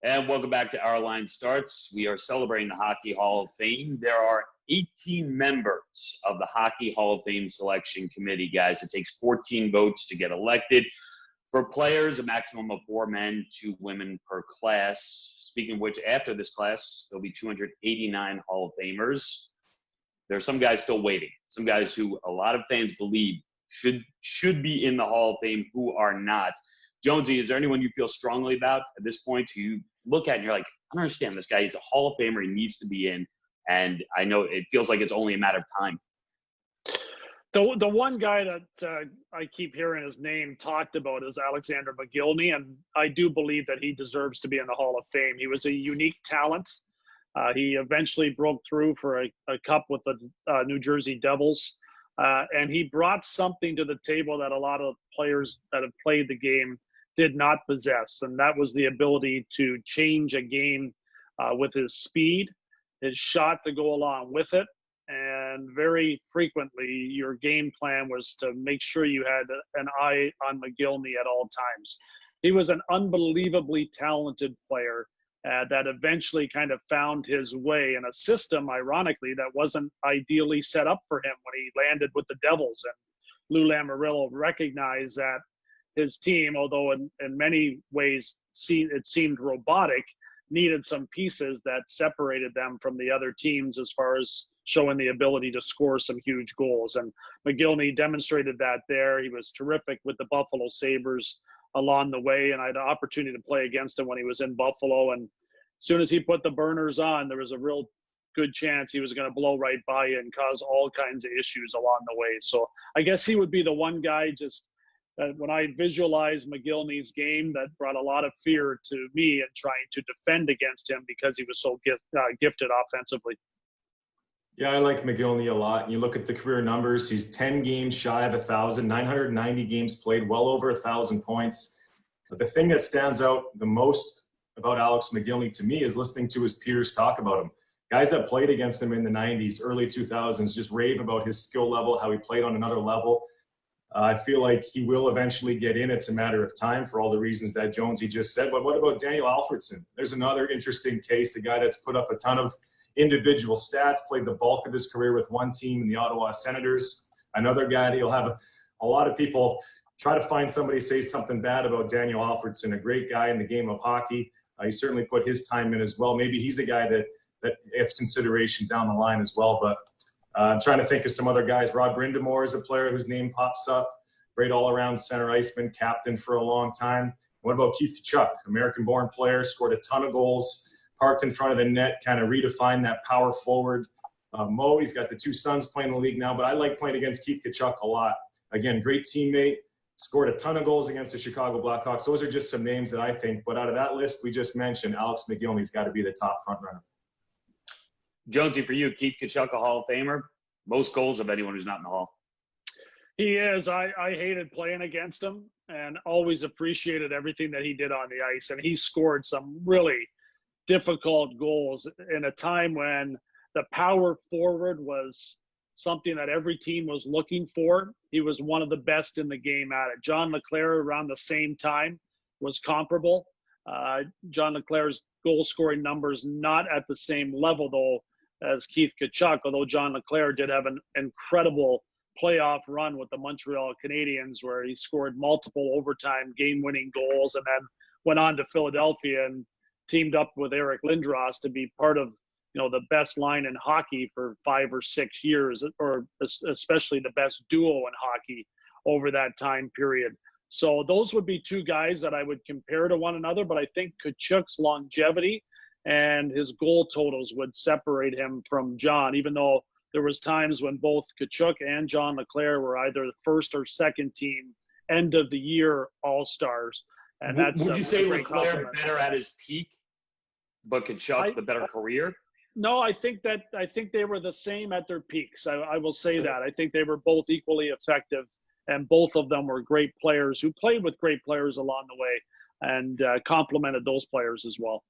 And welcome back to Our Line Starts. We are celebrating the Hockey Hall of Fame. There are 18 members of the Hockey Hall of Fame selection committee, guys. It takes 14 votes to get elected. For players, a maximum of 4 men, 2 women per class. Speaking of which, after this class, there'll be 289 Hall of Famers. There are some guys still waiting. Some guys who a lot of fans believe should be in the Hall of Fame who are not. Jonesy, is there anyone you feel strongly about at this point who you look at and you're like, I don't understand this guy. He's a Hall of Famer. He needs to be in. And I know it feels like it's only a matter of time. The one guy that I keep hearing his name talked about is Alexander Mcgillney, and I do believe that he deserves to be in the Hall of Fame. He was a unique talent. He eventually broke through for a cup with the New Jersey Devils, and he brought something to the table that a lot of players that have played the game did not possess, and that was the ability to change a game with his speed, his shot to go along with it. And very frequently, your game plan was to make sure you had an eye on Mogilny at all times. He was an unbelievably talented player that eventually kind of found his way in a system, ironically, that wasn't ideally set up for him when he landed with the Devils. And Lou Lamoriello recognized that his team, although in many ways it seemed robotic, needed some pieces that separated them from the other teams as far as showing the ability to score some huge goals. And Mogilny demonstrated that there. He was terrific with the Buffalo Sabres along the way, and I had the opportunity to play against him when he was in Buffalo. And as soon as he put the burners on, there was a real good chance he was going to blow right by you and cause all kinds of issues along the way. So I guess he would be the one guy just when I visualized Mogilny's game that brought a lot of fear to me in trying to defend against him because he was so gifted offensively. Yeah, I like Mcgillney a lot. You look at the career numbers, he's 10 games shy of 1,000, 990 games played, well over 1,000 points. But the thing that stands out the most about Alex Mcgillney to me is listening to his peers talk about him. Guys that played against him in the 90s, early 2000s, just rave about his skill level, how he played on another level. I feel like he will eventually get in. It's a matter of time for all the reasons that Jonesy just said. But what about Daniel Alfordson? There's another interesting case, a guy that's put up a ton of individual stats, played the bulk of his career with one team in the Ottawa Senators. Another guy that you'll have a lot of people try to find somebody say something bad about Daniel Alfordson, a great guy in the game of hockey. He certainly put his time in as well. Maybe he's a guy that gets consideration down the line as well. But I'm trying to think of some other guys. Rod Brind'Amour is a player whose name pops up. Great all-around center iceman, captain for a long time. What about Keith Tkachuk, American-born player, scored a ton of goals, parked in front of the net, kind of redefined that power forward. Mo, he's got the 2 sons playing in the league now, but I like playing against Keith Tkachuk a lot. Again, great teammate, scored a ton of goals against the Chicago Blackhawks. Those are just some names that I think, but out of that list we just mentioned, Alex Mcgillney's got to be the top front runner. Jonesy, for you, Keith Tkachuk, a Hall of Famer, most goals of anyone who's not in the Hall. He is. I hated playing against him and always appreciated everything that he did on the ice. And he scored some really difficult goals in a time when the power forward was something that every team was looking for. He was one of the best in the game at it. John Leclaire around the same time was comparable. John Leclaire's goal scoring numbers not at the same level though as Keith Tkachuk, although John Leclaire did have an incredible playoff run with the Montreal Canadiens where he scored multiple overtime game-winning goals and then went on to Philadelphia and teamed up with Eric Lindros to be part of the best line in hockey for 5 or 6 years, or especially the best duo in hockey over that time period. So those would be 2 guys that I would compare to one another, but I think Kachuk's longevity and his goal totals would separate him from John, even though there was times when both Tkachuk and John Leclaire were either the first or second team end of the year all-stars. And that's would you say Leclaire better at his peak, but Tkachuk the better career? No, I think they were the same at their peaks. I will say that. I think they were both equally effective, and both of them were great players who played with great players along the way and complemented those players as well.